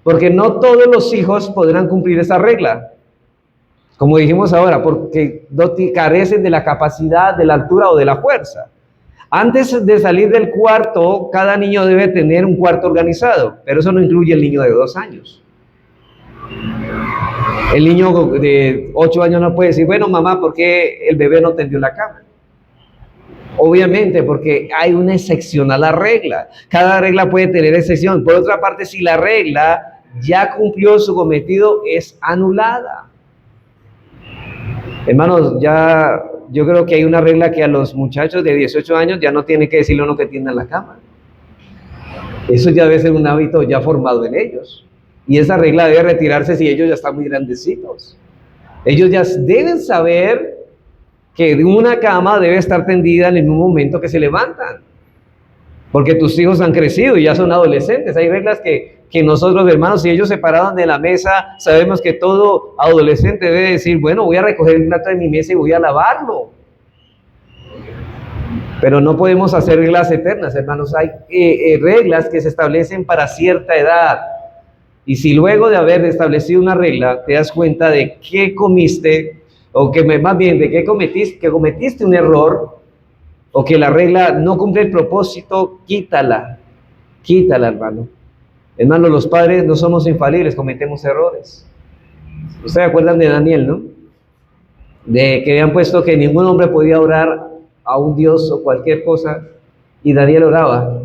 Porque no todos los hijos podrán cumplir esa regla. Como dijimos ahora, porque no carecen de la capacidad, de la altura o de la fuerza. Antes de salir del cuarto, cada niño debe tener un cuarto organizado, pero eso no incluye el niño de 2 años. El niño de 8 años no puede decir, bueno, mamá, ¿por qué el bebé no tendió la cama? Obviamente, porque hay una excepción a la regla. Cada regla puede tener excepción. Por otra parte, si la regla ya cumplió su cometido, es anulada. Hermanos, yo creo que hay una regla que a los muchachos de 18 años ya no tiene que decirle uno que tiendan la cama. Eso ya debe ser un hábito ya formado en ellos. Y esa regla debe retirarse si ellos ya están muy grandecitos. Ellos ya deben saber que una cama debe estar tendida en el mismo momento que se levantan. porque tus hijos han crecido y ya son adolescentes. Hay reglas que nosotros, hermanos, si ellos se paraban de la mesa, sabemos que todo adolescente debe decir, bueno, voy a recoger el plato de mi mesa y voy a lavarlo. Pero no podemos hacer reglas eternas, hermanos. Hay reglas que se establecen para cierta edad. Y si luego de haber establecido una regla te das cuenta de que comiste, o que más bien de que cometiste un error, o que la regla no cumple el propósito, quítala, hermano. Hermano, los padres no somos infalibles, cometemos errores. Ustedes acuerdan de Daniel, ¿no? De que habían puesto que ningún hombre podía orar a un dios o cualquier cosa, y Daniel oraba.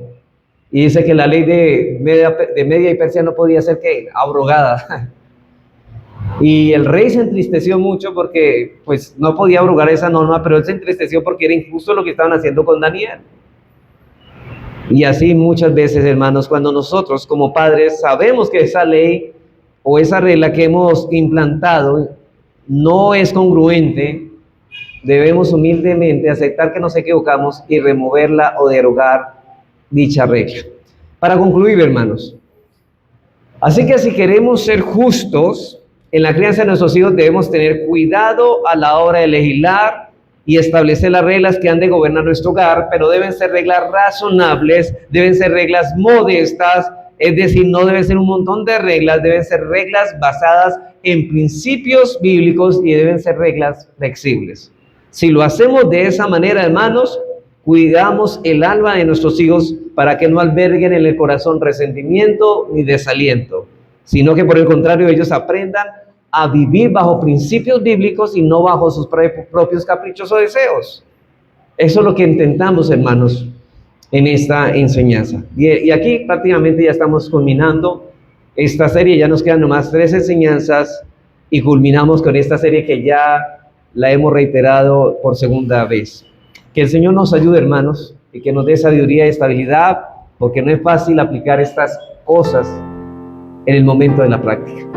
Y dice que la ley de Media y Persia no podía ser que abrogada. Y el rey se entristeció mucho porque pues no podía abrogar esa norma, pero él se entristeció porque era injusto lo que estaban haciendo con Daniel. Y así muchas veces, hermanos, cuando nosotros como padres sabemos que esa ley o esa regla que hemos implantado no es congruente, debemos humildemente aceptar que nos equivocamos y removerla o derogar dicha regla. Para concluir, hermanos, así que si queremos ser justos en la crianza de nuestros hijos, debemos tener cuidado a la hora de legislar y establecer las reglas que han de gobernar nuestro hogar, pero deben ser reglas razonables, deben ser reglas modestas, es decir, no deben ser un montón de reglas, deben ser reglas basadas en principios bíblicos y deben ser reglas flexibles. Si lo hacemos de esa manera, hermanos, cuidamos el alma de nuestros hijos para que no alberguen en el corazón resentimiento ni desaliento, sino que por el contrario ellos aprendan a vivir bajo principios bíblicos y no bajo sus propios caprichos o deseos. Eso es lo que intentamos, hermanos, en esta enseñanza. Y aquí prácticamente ya estamos culminando esta serie, ya nos quedan nomás 3 enseñanzas y culminamos con esta serie que ya la hemos reiterado por segunda vez. Que el Señor nos ayude, hermanos, y que nos dé sabiduría y estabilidad, porque no es fácil aplicar estas cosas en el momento de la práctica.